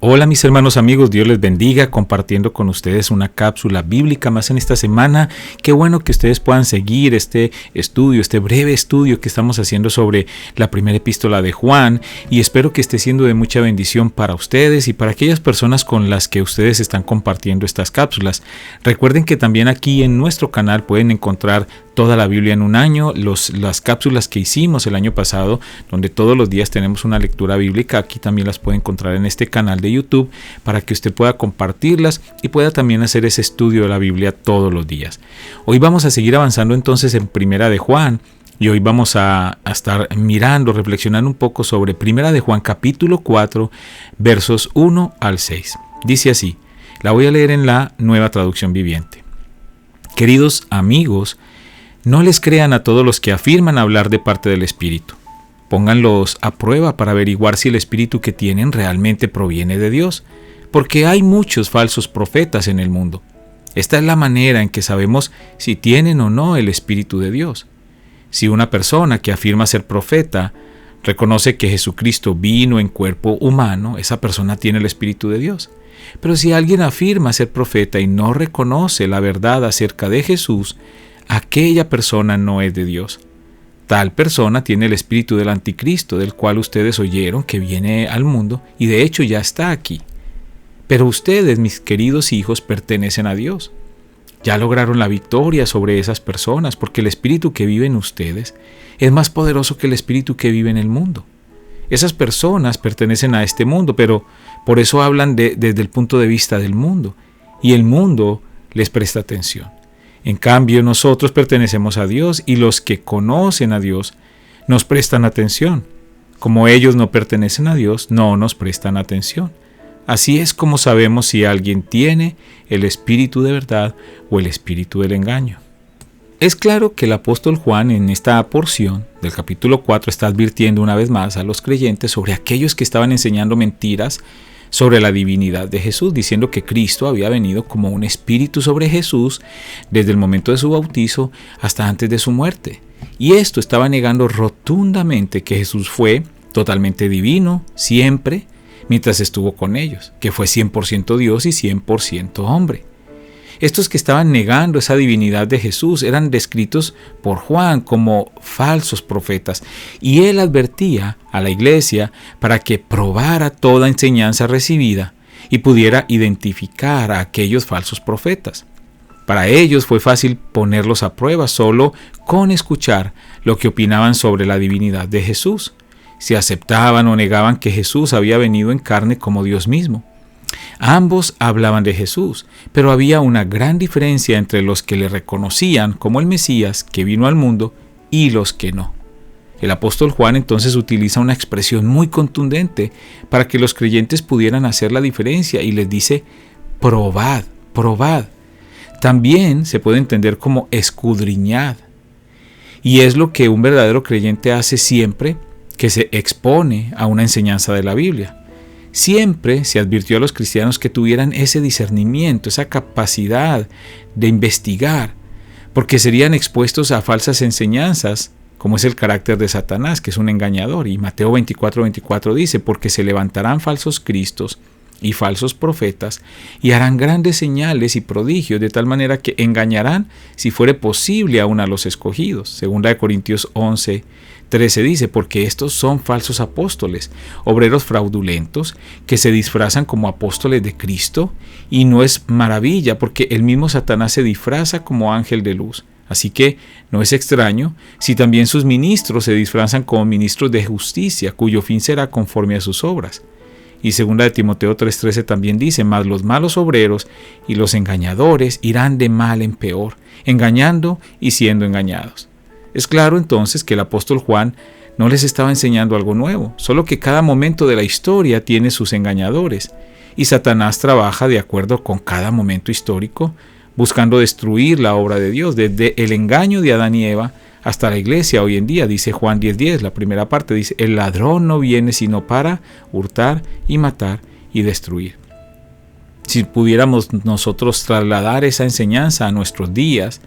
Hola mis hermanos amigos, Dios les bendiga, compartiendo con ustedes una cápsula bíblica más en esta semana. Qué bueno que ustedes puedan seguir este estudio, este breve estudio que estamos haciendo sobre la primera epístola de Juan, y espero que esté siendo de mucha bendición para ustedes y para aquellas personas con las que ustedes están compartiendo estas cápsulas. Recuerden que también aquí en nuestro canal pueden encontrar toda la Biblia en un año, las cápsulas que hicimos el año pasado, donde todos los días tenemos una lectura bíblica. Aquí también las puede encontrar en este canal de YouTube para que usted pueda compartirlas y pueda también hacer ese estudio de la Biblia todos los días. Hoy vamos a seguir avanzando entonces en Primera de Juan, y hoy vamos a estar mirando, reflexionando un poco sobre Primera de Juan capítulo 4, versos 1 al 6. Dice así, la voy a leer en la Nueva Traducción Viviente. Queridos amigos, no les crean a todos los que afirman hablar de parte del Espíritu. Pónganlos a prueba para averiguar si el Espíritu que tienen realmente proviene de Dios, porque hay muchos falsos profetas en el mundo. Esta es la manera en que sabemos si tienen o no el Espíritu de Dios. Si una persona que afirma ser profeta reconoce que Jesucristo vino en cuerpo humano, esa persona tiene el Espíritu de Dios. Pero si alguien afirma ser profeta y no reconoce la verdad acerca de Jesús, aquella persona no es de Dios. Tal persona tiene el espíritu del anticristo, del cual ustedes oyeron que viene al mundo y de hecho ya está aquí. Pero ustedes, mis queridos hijos, pertenecen a Dios. Ya lograron la victoria sobre esas personas porque el espíritu que vive en ustedes es más poderoso que el espíritu que vive en el mundo. Esas personas pertenecen a este mundo, pero por eso hablan desde el punto de vista del mundo, y el mundo les presta atención. En cambio, nosotros pertenecemos a Dios y los que conocen a Dios nos prestan atención. Como ellos no pertenecen a Dios, no nos prestan atención. Así es como sabemos si alguien tiene el espíritu de verdad o el espíritu del engaño. Es claro que el apóstol Juan en esta porción del capítulo 4 está advirtiendo una vez más a los creyentes sobre aquellos que estaban enseñando mentiras sobre la divinidad de Jesús, diciendo que Cristo había venido como un espíritu sobre Jesús desde el momento de su bautizo hasta antes de su muerte. Y esto estaba negando rotundamente que Jesús fue totalmente divino siempre mientras estuvo con ellos, que fue 100% Dios y 100% hombre. Estos que estaban negando esa divinidad de Jesús eran descritos por Juan como falsos profetas, y él advertía a la iglesia para que probara toda enseñanza recibida y pudiera identificar a aquellos falsos profetas. Para ellos fue fácil ponerlos a prueba solo con escuchar lo que opinaban sobre la divinidad de Jesús, si aceptaban o negaban que Jesús había venido en carne como Dios mismo. Ambos hablaban de Jesús, pero había una gran diferencia entre los que le reconocían como el Mesías que vino al mundo y los que no. El apóstol Juan entonces utiliza una expresión muy contundente para que los creyentes pudieran hacer la diferencia y les dice, probad, probad. También se puede entender como escudriñad. Y es lo que un verdadero creyente hace siempre que se expone a una enseñanza de la Biblia. Siempre se advirtió a los cristianos que tuvieran ese discernimiento, esa capacidad de investigar, porque serían expuestos a falsas enseñanzas, como es el carácter de Satanás, que es un engañador. Y Mateo 24:24 dice, porque se levantarán falsos cristos y falsos profetas, y harán grandes señales y prodigios, de tal manera que engañarán, si fuere posible, aún a los escogidos. Segunda de Corintios 11:13 dice, porque estos son falsos apóstoles, obreros fraudulentos, que se disfrazan como apóstoles de Cristo, y no es maravilla, porque el mismo Satanás se disfraza como ángel de luz. Así que no es extraño si también sus ministros se disfrazan como ministros de justicia, cuyo fin será conforme a sus obras. Y segunda de Timoteo 3:13 también dice, mas los malos obreros y los engañadores irán de mal en peor, engañando y siendo engañados. Es claro entonces que el apóstol Juan no les estaba enseñando algo nuevo, solo que cada momento de la historia tiene sus engañadores, y Satanás trabaja de acuerdo con cada momento histórico, buscando destruir la obra de Dios, desde el engaño de Adán y Eva hasta la iglesia hoy en día. Dice Juan 10:10, la primera parte dice, el ladrón no viene sino para hurtar y matar y destruir. Si pudiéramos nosotros trasladar esa enseñanza a nuestros días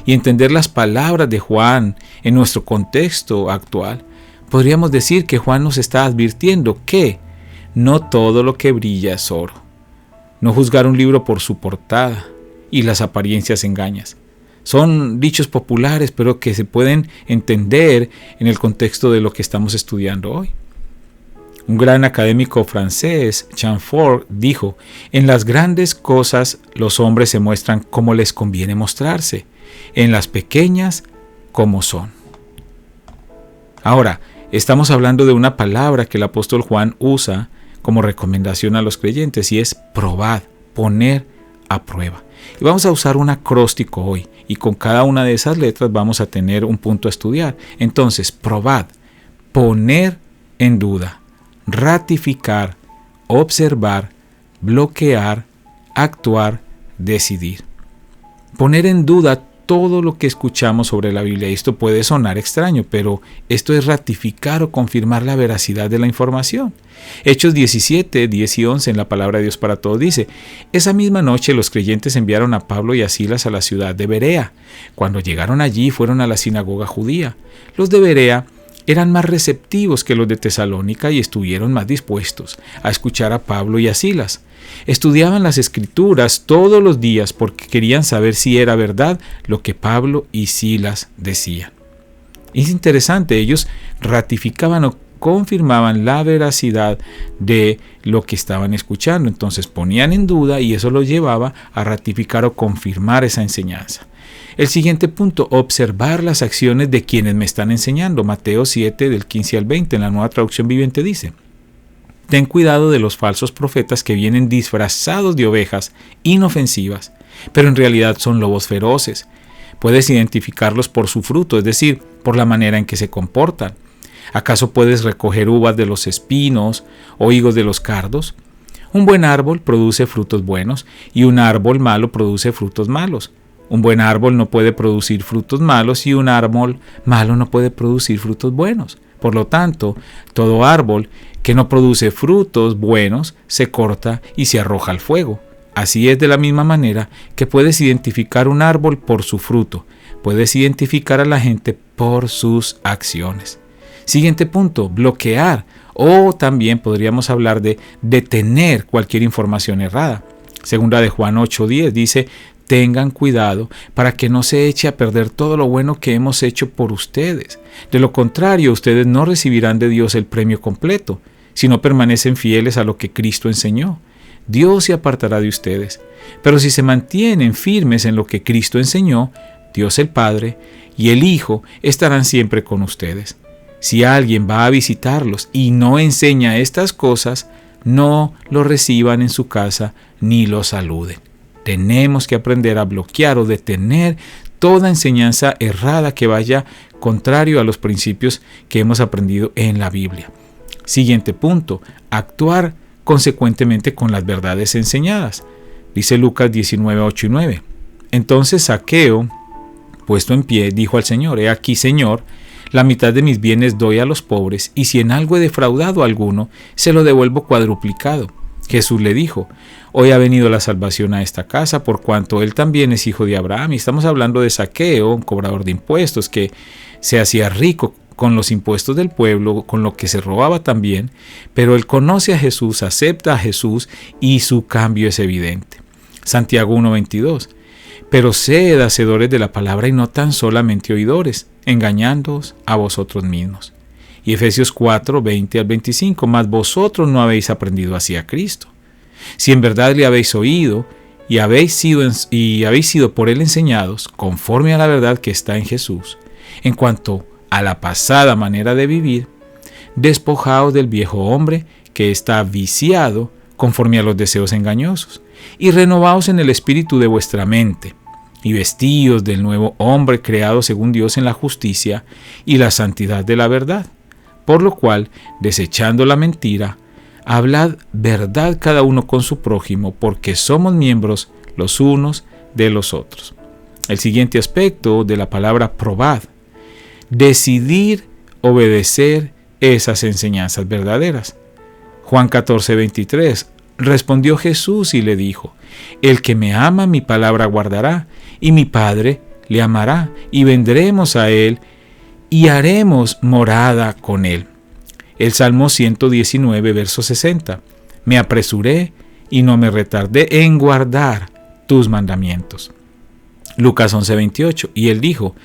y entender las palabras de Juan en nuestro contexto actual, podríamos decir que Juan nos está advirtiendo que No todo lo que brilla es oro. No juzgar un libro por su portada y las apariencias engañan. Son dichos populares, pero que se pueden entender en el contexto de lo que estamos estudiando hoy. Un gran académico francés, Chamfort, dijo: en las grandes cosas los hombres se muestran como les conviene mostrarse, en las pequeñas como son. Ahora, estamos hablando de una palabra que el apóstol Juan usa como recomendación a los creyentes, y es probad, poner a prueba. Y vamos a usar un acróstico hoy, y con cada una de esas letras vamos a tener un punto a estudiar. Entonces, probad, poner en duda, ratificar, observar, bloquear, actuar, decidir. Poner en duda todo lo que escuchamos sobre la Biblia. Esto puede sonar extraño, pero esto es ratificar o confirmar la veracidad de la información. Hechos 17, 10 y 11 en la palabra de Dios para todos dice: esa misma noche los creyentes enviaron a Pablo y a Silas a la ciudad de Berea. Cuando llegaron allí fueron a la sinagoga judía. Los de Berea eran más receptivos que los de Tesalónica y estuvieron más dispuestos a escuchar a Pablo y a Silas. Estudiaban las Escrituras todos los días porque querían saber si era verdad lo que Pablo y Silas decían. Es interesante, ellos ratificaban o confirmaban la veracidad de lo que estaban escuchando. Entonces ponían en duda y eso los llevaba a ratificar o confirmar esa enseñanza. El siguiente punto: observar las acciones de quienes me están enseñando. Mateo 7, del 15 al 20, en la Nueva Traducción Viviente dice: ten cuidado de los falsos profetas que vienen disfrazados de ovejas inofensivas, pero en realidad son lobos feroces. Puedes identificarlos por su fruto, es decir, por la manera en que se comportan. ¿Acaso puedes recoger uvas de los espinos o higos de los cardos? Un buen árbol produce frutos buenos y un árbol malo produce frutos malos. Un buen árbol no puede producir frutos malos y un árbol malo no puede producir frutos buenos. Por lo tanto, todo árbol que no produce frutos buenos se corta y se arroja al fuego. Así es de la misma manera que puedes identificar un árbol por su fruto. Puedes identificar a la gente por sus acciones. Siguiente punto: bloquear, o también podríamos hablar de detener cualquier información errada. Segunda de Juan 8:10 dice: tengan cuidado para que no se eche a perder todo lo bueno que hemos hecho por ustedes. De lo contrario, ustedes no recibirán de Dios el premio completo, si no permanecen fieles a lo que Cristo enseñó. Dios se apartará de ustedes. Pero si se mantienen firmes en lo que Cristo enseñó, Dios el Padre y el Hijo estarán siempre con ustedes. Si alguien va a visitarlos y no enseña estas cosas, no lo reciban en su casa ni lo saluden. Tenemos que aprender a bloquear o detener toda enseñanza errada que vaya contrario a los principios que hemos aprendido en la Biblia. Siguiente punto: actuar consecuentemente con las verdades enseñadas. Dice Lucas 19, 8 y 9. Entonces Zaqueo, puesto en pie, dijo al Señor: he aquí, Señor, la mitad de mis bienes doy a los pobres, y si en algo he defraudado a alguno, se lo devuelvo cuadruplicado. Jesús le dijo: hoy ha venido la salvación a esta casa, por cuanto él también es hijo de Abraham. Y estamos hablando de Zaqueo, un cobrador de impuestos que se hacía rico con los impuestos del pueblo, con lo que se robaba también, pero él conoce a Jesús, acepta a Jesús y su cambio es evidente. Santiago 1:22. Pero sed hacedores de la palabra y no tan solamente oidores, engañándoos a vosotros mismos. Y Efesios 4, 20 al 25, mas vosotros no habéis aprendido así a Cristo. Si en verdad le habéis oído y habéis sido por él enseñados, conforme a la verdad que está en Jesús, en cuanto a la pasada manera de vivir, despojaos del viejo hombre que está viciado conforme a los deseos engañosos, y renovaos en el espíritu de vuestra mente, y vestíos del nuevo hombre creado según Dios en la justicia y la santidad de la verdad. Por lo cual, desechando la mentira, hablad verdad cada uno con su prójimo, porque somos miembros los unos de los otros. El siguiente aspecto de la palabra probad: decidir obedecer esas enseñanzas verdaderas. Juan 14, 23. Respondió Jesús y le dijo: el que me ama mi palabra guardará, y mi Padre le amará, y vendremos a él y haremos morada con él. El Salmo 119, verso 60. Me apresuré y no me retardé en guardar tus mandamientos. Lucas 11:28. Y él dijo: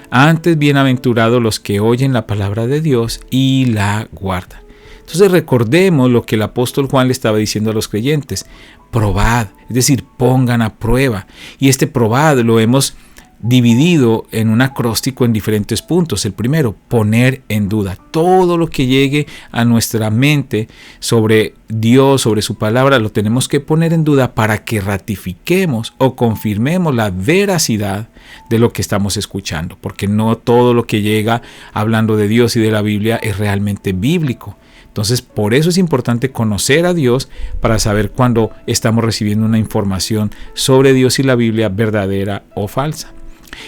antes bienaventurados los que oyen la palabra de Dios y la guardan. Entonces recordemos lo que el apóstol Juan le estaba diciendo a los creyentes: probad, es decir, pongan a prueba. Y este probad lo hemos dividido en un acróstico en diferentes puntos. El primero, poner en duda. Todo lo que llegue a nuestra mente sobre Dios, sobre su palabra, lo tenemos que poner en duda para que ratifiquemos o confirmemos la veracidad de lo que estamos escuchando, porque no todo lo que llega hablando de Dios y de la Biblia es realmente bíblico. Entonces, por eso es importante conocer a Dios para saber cuándo estamos recibiendo una información sobre Dios y la Biblia verdadera o falsa.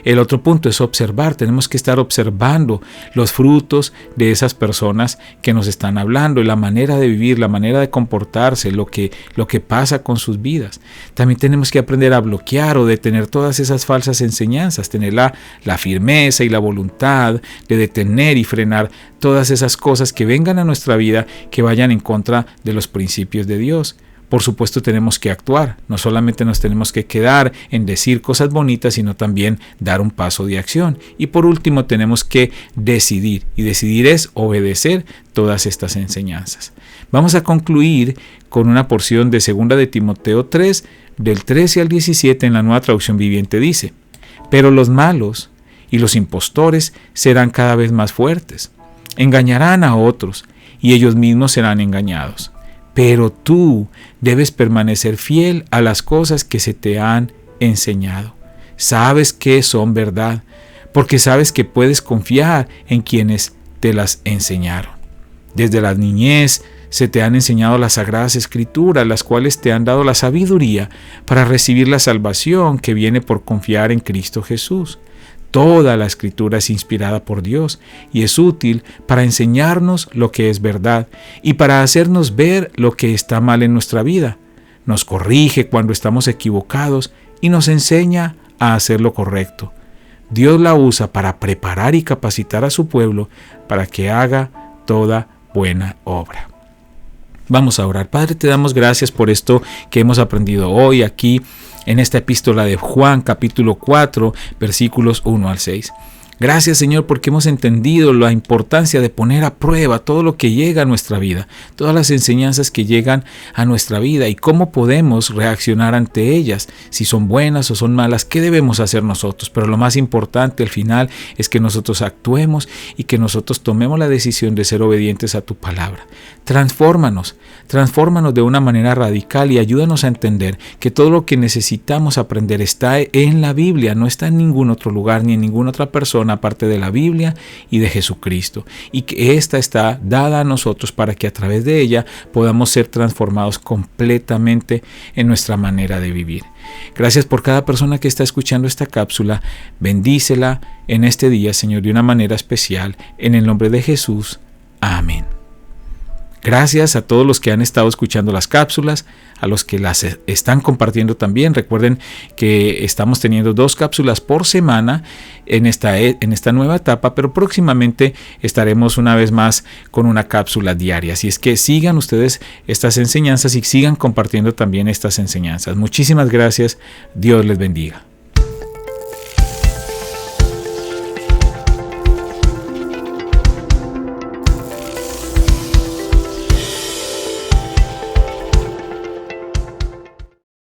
El otro punto es observar. Tenemos que estar observando los frutos de esas personas que nos están hablando, la manera de vivir, la manera de comportarse, lo que pasa con sus vidas. También tenemos que aprender a bloquear o detener todas esas falsas enseñanzas, tener la firmeza y la voluntad de detener y frenar todas esas cosas que vengan a nuestra vida que vayan en contra de los principios de Dios. Por supuesto, tenemos que actuar. No solamente nos tenemos que quedar en decir cosas bonitas, sino también dar un paso de acción. Y por último, tenemos que decidir. Y decidir es obedecer todas estas enseñanzas. Vamos a concluir con una porción de 2 de Timoteo 3, del 13 al 17 en la Nueva Traducción Viviente. Dice: pero los malos y los impostores serán cada vez más fuertes. Engañarán a otros y ellos mismos serán engañados. Pero tú debes permanecer fiel a las cosas que se te han enseñado. Sabes que son verdad, porque sabes que puedes confiar en quienes te las enseñaron. Desde la niñez se te han enseñado las sagradas escrituras, las cuales te han dado la sabiduría para recibir la salvación que viene por confiar en Cristo Jesús. Toda la escritura es inspirada por Dios y es útil para enseñarnos lo que es verdad y para hacernos ver lo que está mal en nuestra vida. Nos corrige cuando estamos equivocados y nos enseña a hacer lo correcto. Dios la usa para preparar y capacitar a su pueblo para que haga toda buena obra. Vamos a orar. Padre, te damos gracias por esto que hemos aprendido hoy aquí en esta epístola de Juan, capítulo 4, versículos 1 al 6. Gracias, Señor, porque hemos entendido la importancia de poner a prueba todo lo que llega a nuestra vida, todas las enseñanzas que llegan a nuestra vida y cómo podemos reaccionar ante ellas, si son buenas o son malas, qué debemos hacer nosotros. Pero lo más importante al final es que nosotros actuemos y que nosotros tomemos la decisión de ser obedientes a tu palabra. Transfórmanos de una manera radical y ayúdanos a entender que todo lo que necesitamos aprender está en la Biblia, no está en ningún otro lugar ni en ninguna otra persona aparte de la Biblia y de Jesucristo, y que esta está dada a nosotros para que a través de ella podamos ser transformados completamente en nuestra manera de vivir. Gracias por cada persona que está escuchando esta cápsula. Bendícela en este día, Señor, de una manera especial, en el nombre de Jesús. Amén. Gracias a todos los que han estado escuchando las cápsulas, a los que las están compartiendo también. Recuerden que estamos teniendo 2 cápsulas por semana en esta nueva etapa, pero próximamente estaremos una vez más con una cápsula diaria. Así es que sigan ustedes estas enseñanzas y sigan compartiendo también estas enseñanzas. Muchísimas gracias. Dios les bendiga.